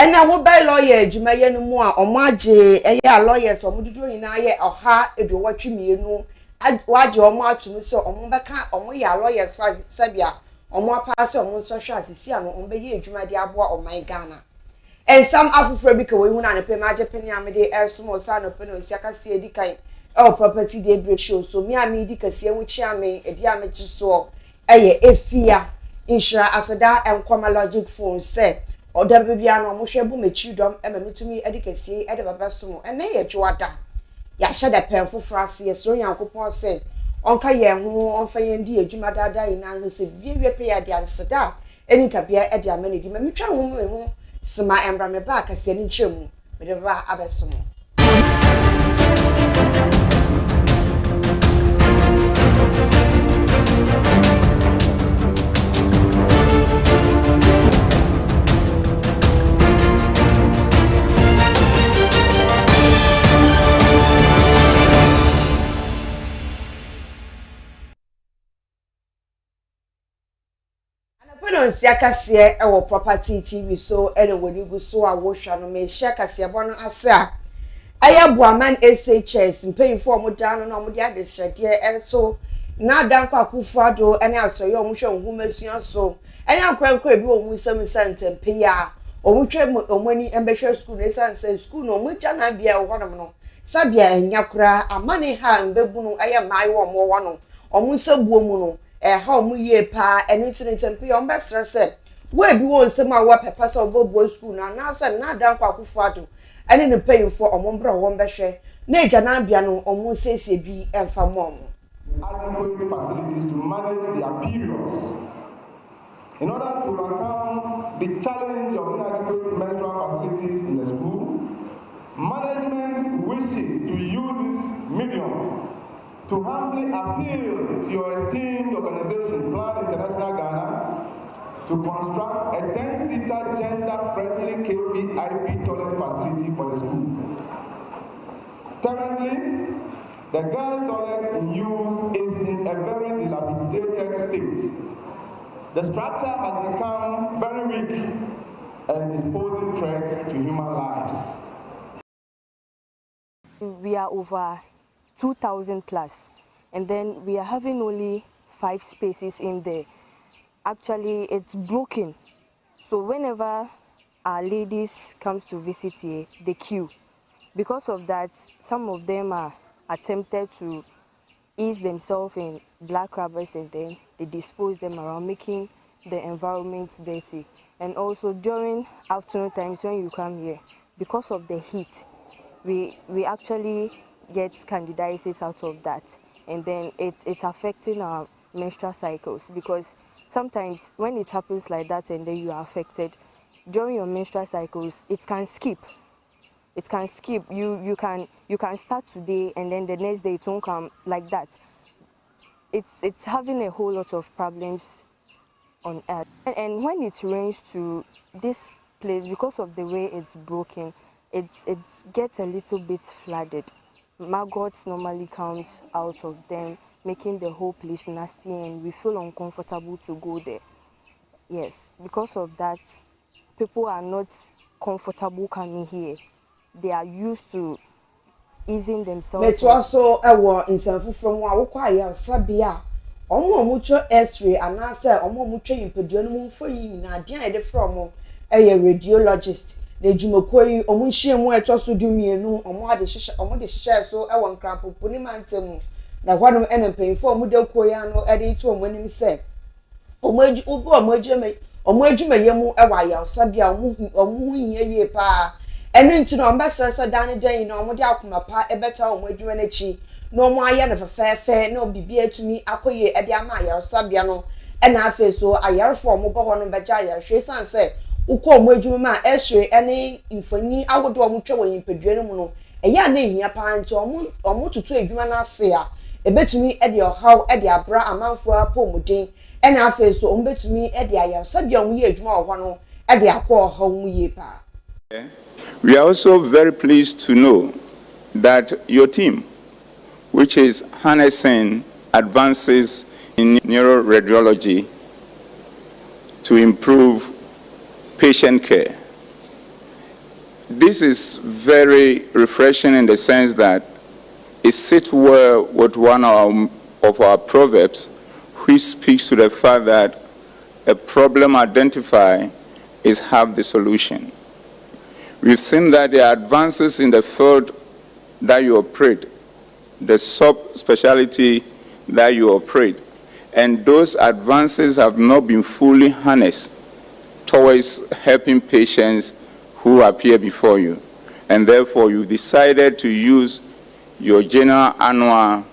And I will buy lawyer, Jumaya no more, or Margie, a lawyers, or Mudu in I, or ha, it will watch me, I watch your march to me so, or Mubaka, or my lawyers, Sabia, or more pass or more social as see, on Bay, Jumadia, or my Ghana. And some Afro because we want to pay major penny, I made a small son of Peno, Saka see a decay, or property day break show, so me and me, Dicassia, which I may a diameter so, a fear, insure as a da and comma logic phone said. Or there be an almost a boom, a children, and to me, educacy, at the Babasomo, and they at Joada. Ya shed a pen for Frassi, so young coupon say, Onka Yang, on Fayen dear, Jumada, in answer, be pay at the other Sada, any capia at the many, Mamma, Sama and Brammy back, as any chum, with a va Abasomo. On Siakasia, our property TV, so anyway, you go so I wash and may share Cassia Bono Asa. I have one man SHS and paying for Mudan and Omudia district, and so now down Pakufado and also your motion who makes you so. And I'm quite quick, you will some cent and PR or which money ambitious school, says school, no, which I be a one of no. Sabia and Yakura, a money hand, Bebuno, I am my one or Musa Buomuno. How mu ye pa internet and pay on best said. Where be one summer what a pass of boy school now, not down Pakufado, and in the pay for a mombra one beshe. Nature Nambiano or Moses be and for mom. Adequate facilities to manage their periods. In order to overcome the challenge of inadequate menstrual facilities in the school, management wishes to use this medium to humbly appeal to your esteemed organization, Plan International Ghana, to construct a 10-seater gender-friendly KPIP toilet facility for the school. Currently, the girls' toilet in use is in a very dilapidated state. The structure has become very weak and is posing threats to human lives. We are over 2,000 plus, and then we are having only 5 spaces in there. Actually, it's broken, so whenever our ladies comes to visit here, they queue. Because of that, some of them are attempted to ease themselves in black rubbers, and then they dispose them around, making the environment dirty. And also during afternoon times when you come here, because of the heat, we actually get candidiasis out of that, and then it's affecting our menstrual cycles, because sometimes when it happens like that and then you are affected during your menstrual cycles, it can skip. You can start today and then the next day it won't come like that. It's having a whole lot of problems on earth. And when it rains to this place, because of the way it's broken, it gets a little bit flooded. Maggots normally comes out of them, making the whole place nasty, and we feel uncomfortable to go there. Yes, because of that, people are not comfortable coming here. They are used to easing themselves. But also a war in San from Wawaya, Sabia, Omo mucho X-ray, and answer Omo mucho in Pedronum for you, Nadia from a radiologist. The Jumokoi, Omunshi and Wet also do me no, or more the share so I want crap of Punimantum. Now, one of any pain for Mudo Koyano adding to when he said, O Merge Ubo, or Merge Mayamu, a wire, Sabia, or moving ye pa. And into no ambassador down a day, no more doubt my pa, a better on Wedjuanachi, no more yan of a fair, no be beer to me, Akoye, Ediamaya, or Sabiano, and I feel so I are for Mobile on Bajaya, she said. Uko mwejuma esre ene infani agodo omutwe won pedwene mu no eya na ehia pa nti omututu edwuma na ase a ebetumi e de ohaw e de abra amanfo apomuden ena afa so ombetumi e de aya sabia omu ye edwuma ohwa no e de akọ ohaw mu ye pa. We are also very pleased to know that your team, which is harnessing advances in neuroradiology to improve patient care, this is very refreshing in the sense that it sits well with one of our proverbs, which speaks to the fact that a problem identified is half the solution. We've seen that the advances in the field that you operate, the sub-specialty that you operate, and those advances have not been fully harnessed towards helping patients who appear before you. And therefore, you decided to use your general annual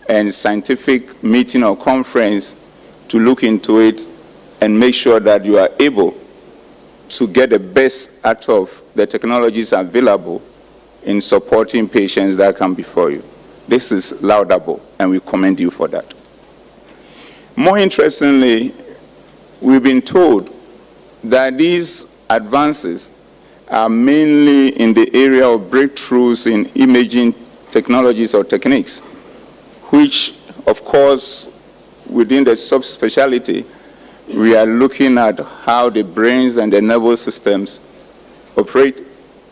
and scientific meeting or conference to look into it and make sure that you are able to get the best out of the technologies available in supporting patients that come before you. This is laudable, and we commend you for that. More interestingly, we've been told that these advances are mainly in the area of breakthroughs in imaging technologies or techniques, which, of course, within the subspecialty, we are looking at how the brains and the nervous systems operate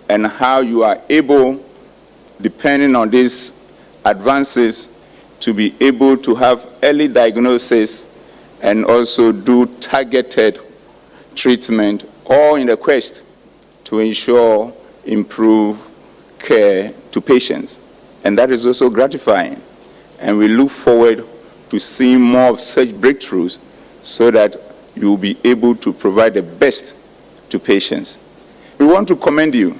and how you are able, depending on these advances, to be able to have early diagnosis and also do targeted treatment, all in the quest to ensure improved care to patients. And that is also gratifying. And we look forward to seeing more of such breakthroughs so that you will be able to provide the best to patients. We want to commend you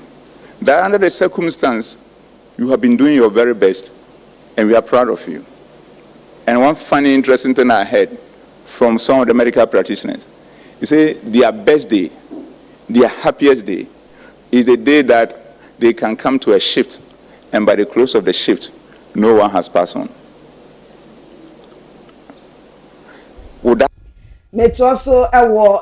that under the circumstance, you have been doing your very best, and we are proud of you. And one funny, interesting thing I heard from some of the medical practitioners, they say their best day, their happiest day, is the day that they can come to a shift, and by the close of the shift, no one has passed on. Met also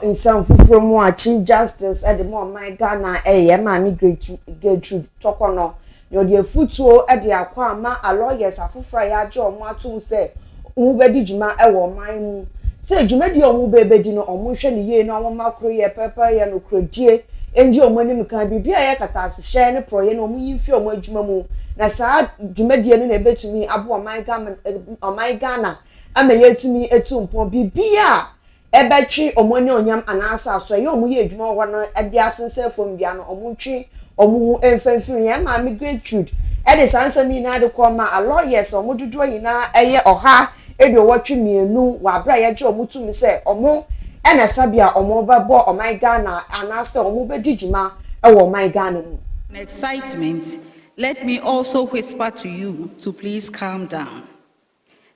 in some from one Chief Justice at the moment Ghana Mammy Gertrude Tokono. Your dear footwo at the Aquama, a lawyers are for Friar John Martin say, Ubedi Juma ewo my say Jumedi or Mubedino or Mushan ye no macro ye pepper and crudie, and your money can be a catas, share a pro and me feel more Jumamu. Nasa Jumedian a bit to me abo my garment or my Ghana. I'm a year to me a tomb for Bia. Ebechi omoni onyam anasa so ye omu ye adwuma wo ade asense fom bia no omutwi omu emfamfiri ya ma me Gertrude e de sansami na de ko ma a lawyers omudodo yina eye oha edo wotwe mienu wa bra ye je omutumi se omu ena sabia omu babo oman Ghana anasa omu bedi dwuma e wo oman Ghana mu. Excitement, let me also whisper to you to please calm down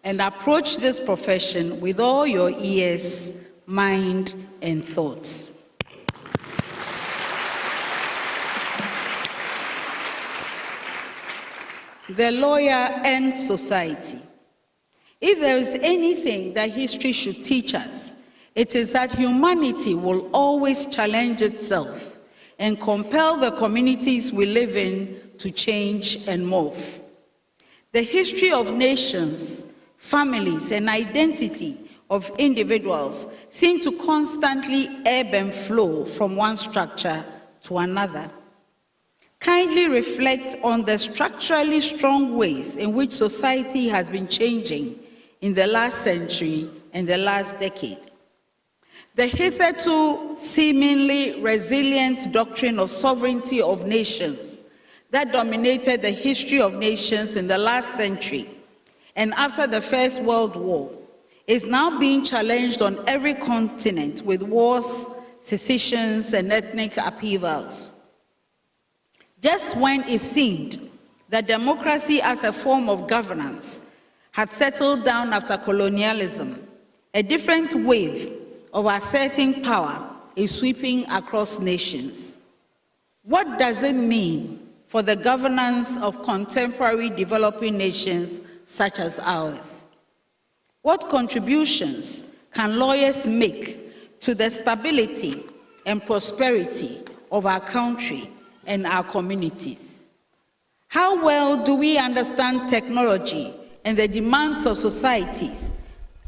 and approach this profession with all your ears, mind, and thoughts. The lawyer and society. If there is anything that history should teach us, it is that humanity will always challenge itself and compel the communities we live in to change and move. The history of nations, families, and identity of individuals seem to constantly ebb and flow from one structure to another. Kindly reflect on the structurally strong ways in which society has been changing in the last century and the last decade. The hitherto seemingly resilient doctrine of sovereignty of nations that dominated the history of nations in the last century and after the First World War is now being challenged on every continent with wars, secessions, and ethnic upheavals. Just when it seemed that democracy as a form of governance had settled down after colonialism, a different wave of asserting power is sweeping across nations. What does it mean for the governance of contemporary developing nations such as ours? What contributions can lawyers make to the stability and prosperity of our country and our communities? How well do we understand technology and the demands of societies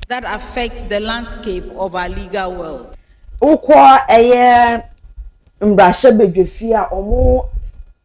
that affect the landscape of our legal world? Ukwa eye mbashe bedwefia omo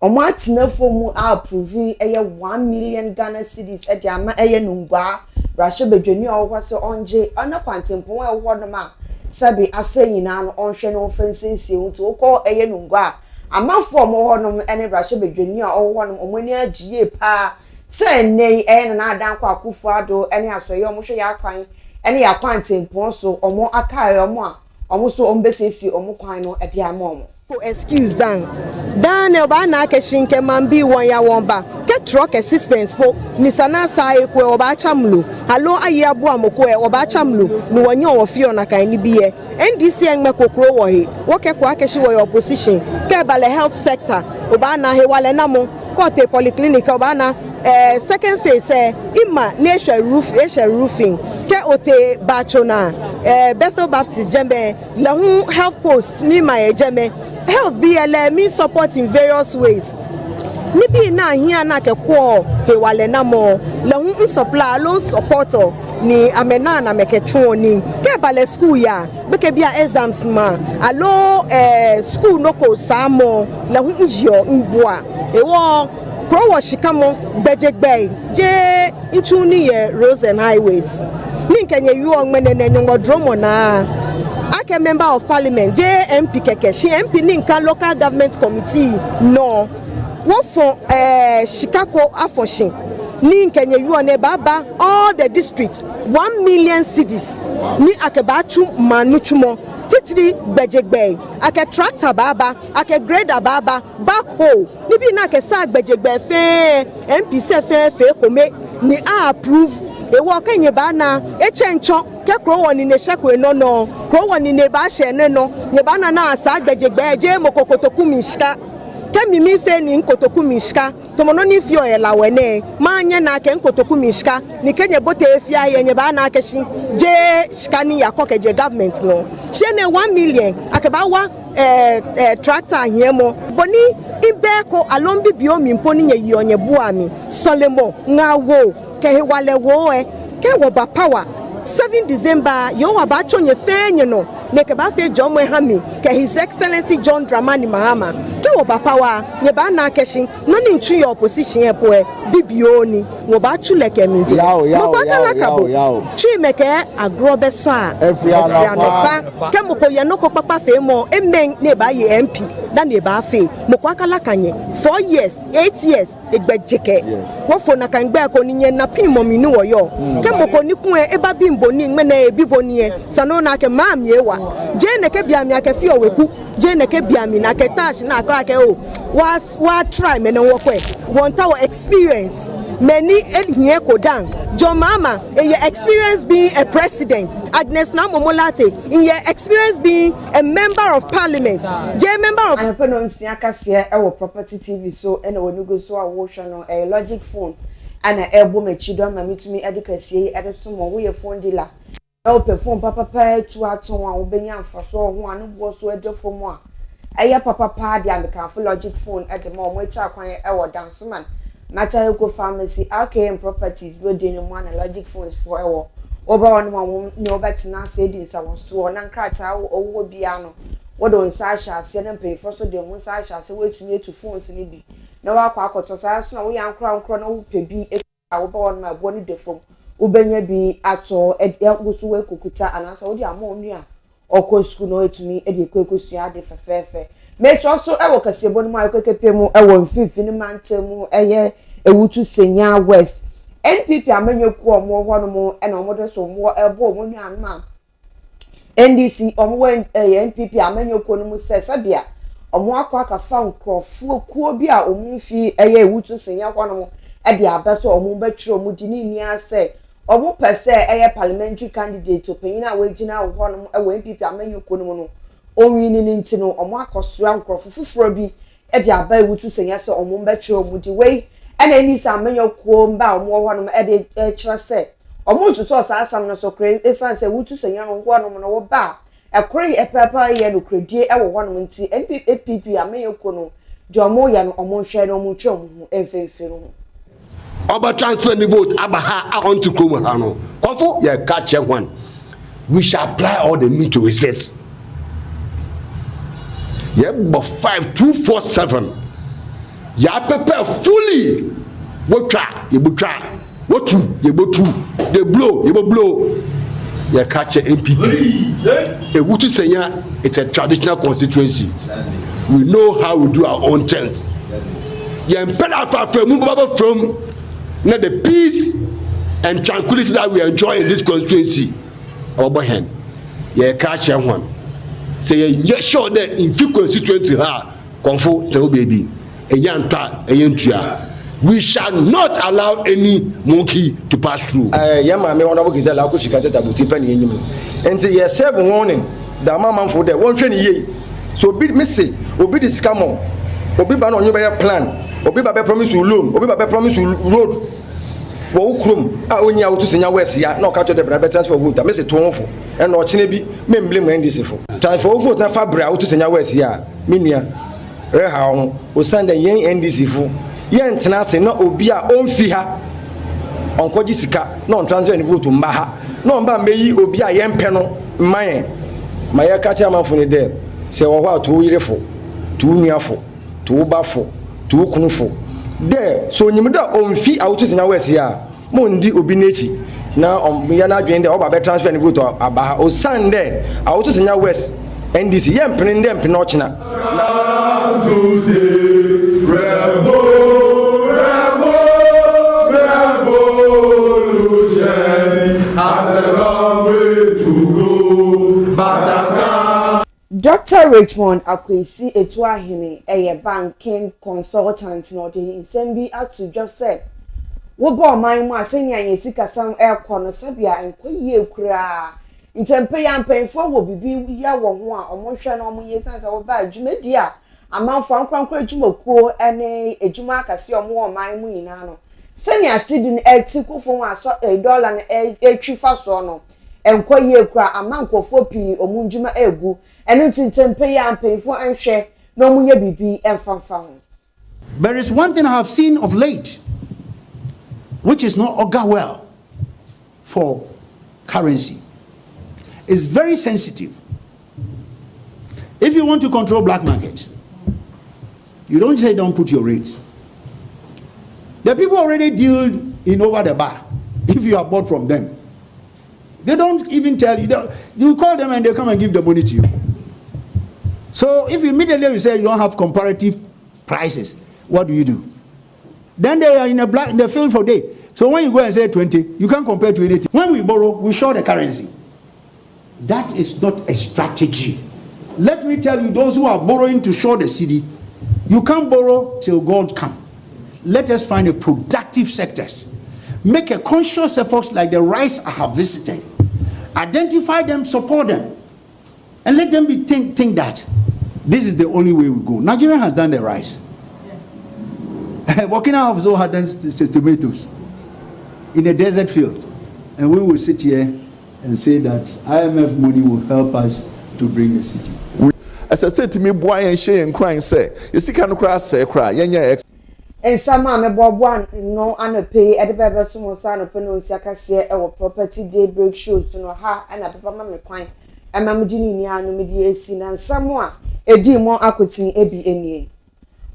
omo atenafo mu approve 1 million Ghana cedis e de ama nungwa Rasha Bedwani owo se onje ana kwantempon e wo no ma sabi asanyina no onhwe no offenses nti wokọ nungwa amafo omo ho no ene Rasha Bedwani owo no omani agie pa se nei na adanko akufo ado ene asoye omo hwe ya kwan ene ya kwantempon so omo akae omo a omo so ombesesi omo kwan no e de ama omo excuse dan oba na akeshin ke mambi won ya won ba ke truck assistance po ni sana sai ko oba chamlu alo ayi abu amoko e oba chamlu ni won yan ofio na kan ni biye NDC enme kokoro wo he wo ke ko akeshi wo your opposition ke bale health sector oba na he wale na mo ko te polyclinic oba na second phase ima nature roofing ke ote bachona Bethel Baptist jembe la health post ni ma jeme health BLM means support in various ways. Nibi na here na ke ko he wale na mo le hu supply loan supporter ni amena na meketwo ni ke bale school ya beke bia exams ma alo school no ko samo le hu njio nboa ewo pro wo shikamo bejegbe je ntu ni ye roads and highways ni kenye yu onmene na ngodromo na ake member of parliament JMP keke she MP ninka local government committee no wo for Chicago afoshin ni kenye yu one baba all the districts 1 million cedis ni akebachu manuchumo titiri gbejegbe ake tractor baba ake grader baba backhoe ni bi na ke sa gbejegbe fe MP se fe kome ni approve ewo kenye ba na echencho ke kro woni ne shekwe no kro woni ne ba she ne no ne ba na asa gbejegbe je mokokotoku mishka ke mimi fe ni nkotoku mishka tomono ni fio ela wene ma anye na ke nkotoku mishka ni kenye bote efia yenye ba na keshi je shikani ya kokeje government no she ne 1 million akeba wa tractor hiemo boni imbeko alombi biomi mponi nye yonye buami solemo ngawo ke wale wo ke wo ba power 7 December yo wa ba chonye fenye no ne ke ba fe John Mahami ke His Excellency John Dramani Mahama ke wo ba power nye ba na keshi no ni ntu your opposition e po bibioni wo ba chule ke minje mo ba kala kabo chi meke agrobe so a every anapa ke mo ko ye no ko papa fe mo emen ne ba ye MP na ne ba fe mo kwa kala kanye 4 years 8 years egbejeke wo fo na kan gbe ko ni nye na pin mo mi ni wo yo ke mo ko ni kun e ba bimbo ni ngme na e bibo ni e sano na ke mam ye wa je ne ke bia mi ake fi oweku je ne ke bia mi na ke tash na ka ke o wa try me no wo kwe want our experience many ehie ko dan John Mama in your experience being a president Agnes Namomolate in your experience being a member of parliament member of and put on siakase e property TV so and we go so a watch no a logic phone and a elbow me chidon ma mitumi educase e de so mo we phone dealer e perform papa pa to aton a obenya amfa so ho anu bo so edefo mo a eye papa pa de and for logic phone e de mo echa kwan e wo dance man Mata Eco Pharmacy, RKM Properties, building one logic phones for our over one no better now said in some store, and crata or piano. What on Sasha, send and pay for so the one Sasha, so wait to me to phones in it. No, I quack to Sasha, we are crown chrono, be our born my body deform. Ubenya be at all at Elgusu Kukuta and answer the ammonia. Or course, school know it to me, Eddie Quakus, yard for fair. Make also I work as a bon my quick paymo, I won't fit in a man tell mo a year, a wutu senya west. NPP amenyo kwa more one more and a mother so more elbow when you and man. NDC when NPP amenyo kono says Sabia, or more quack a found crop full quobia or moonfee a year wutu senya one more at the abaso or mumbetro mudini say. Or more per se a parliamentary candidate to pay in a waging out one away NPP amenyo kono. Only nintino or Marco Swan Crawford Froby, Eddie Abbey would to say yes or Mumbetro Moody way, and any some manual quom bow more one of Eddie Trasse. Or most to source as some so crane, a son say would to say young one or bar. A cray a pepper yellow credit, our 1 minute, NPP, a mayo cono, John Moyan or Monshad or Muchom, and film. Oba transfer the vote, Abaha on to Kumahano. Offer, yeah, catch one. We shall apply all the meat to resist. Yeah, but 5247. ya prepare fully wotwa yebotwa wotu yebotu the blow yeboblow ya catch MPP ewutu senya. It's a traditional constituency. We know how we do our own things. Ya mpela from now the peace and tranquility that we enjoy in this constituency our hand ya catch one say you sure that in few constituency ha konfo tell baby eyanta eyentua. We shall not allow any monkey to pass through. Yama me honorable Gisela Akushika Tabuti Penny Enyim. And the 7 warning the mama for the 120 so be missy obi this scam obi ban on your plan obi ba promise you loan obi ba promise you road wo ukrum a onyi a wotusenya west ya na okacho de bra transfer vote messy tonfo and no chine bi me blame NDC fo transfer vote na fabra wotusenya west ya menua reha ho o sanda yen NDC fo yen tena se na obi a onfi ha onkoji sika na on transfer ni vote mba ha na on ba meyi obi a yen pɛ no man ma ya ka cha manfo ni de se wo ho ato yirefo to nuafo to bafo to kunufo de so nyim da onfi a wotusenya west ya mo ndi obi nechi na ya na adwen de oba be transfer ni vote aba ha o sande a wotusenya west NDC yen pene ndem pene ochina Dr. Richmond Akwesi Etuahene a banking consultant no de insembi atu just said wo bo man mu asenya yesika sam ekono sabia enkoyie kura ntempe ya mpenfo wo bibi ya wo ho a omonhwe na omo yesansa wo ba adwumadi a amanfo ankrankra adwumakuo ene adwuma akase omo man mu nyina no senya sidin etikufo aso $1 na etwifa so no enkoyie kura amankofo pi omunjuma egu enu tintempe ya mpenfo anhwe na omunye bibi emfanfa ho. There is one thing I have seen of late which is not augur well for currency. It's very sensitive. If you want to control black market, you don't say don't put your rates. The people already deal in over the bar. If you are bought from them, they don't even tell you. You call them and they come and give the money to you. So if immediately you say you don't have comparative prices, what do? Then they are in the field for day. So when you go and say 20, you can't compare to anything. When we borrow, we short the currency. That is not a strategy. Let me tell you, those who are borrowing to short the city, you can't borrow till God come. Let us find a productive sectors. Make a conscious effort like the rice I have visited. Identify them, support them, and let them think that this is the only way we go. Nigeria has done the rice. Burkina Faso had done tomatoes in a desert field, and we will sit here and say that IMF money will help us to bring the city. As I said to me, boy and she and crying say, you see, can cry, say, cry, yeah. And some me Bob no pay at the baby sumo son of Penusia Cassia or property daybreak shows to know her and a papa mamma quine and Mamma no mediation and someone a deal more aquatin ABNA.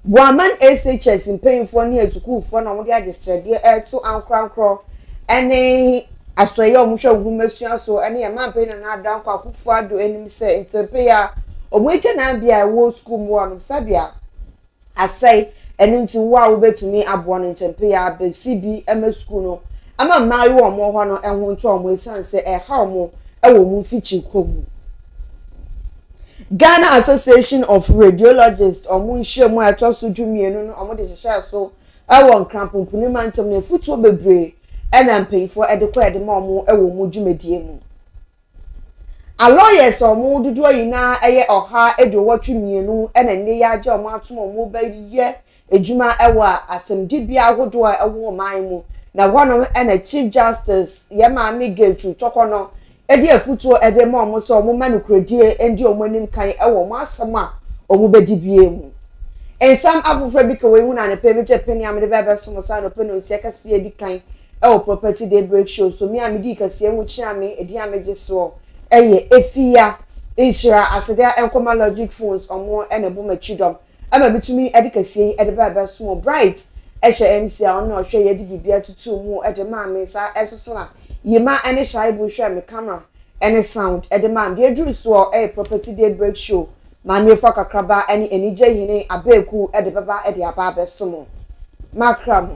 One man SHS in paying for near to cool for no the dear air to crown crow and a as I am sure who mercy so any a man paying and down for do enemy say in Tempea or wait and be a war school one of Sabia. I say. And into wow to me abon in Tempea be CB MS school no ama marry one more no and won to am san say e how mo e wo mu fichi komu. Ghana Association of Radiologists omu nhyiamu atoso dwumienu no omo de hye so e won krampopuni mantem na futuo bebre e na mpenfo e de kwa de ma omo e wo mu dwumadie mu. A lawyers omo dudu yina eye oha e de wotwumienu e na ne ya age omo atom omo ba ye ejuma ewa asemdibia ahodo a ewo man mu na wono na Chief Justice Yema Migechu tokono edi afutuo ede ma omo so omo manukrodie endi omo nim kan ewo mo asem a omo bedibie mu ensam afofra bi ka we hu na ne pemeche peni amede bebe so mo sa no peni osi akase edi kan ewo property day break show so mi amedi kase enwu chiame edi ameje so eye efia Ishra aseda enkoma logic phones omo enebo machidom ama bitumi edikasie edeba so bright ehye MC a ono hwe ye di bibia tutu mu ede maame sa esoso na yema ene shaibu hwe me camera ene sound ede maam de duru so property day break show maame fo kakraba ene enije hine abeku ede baba ede aba besomo makram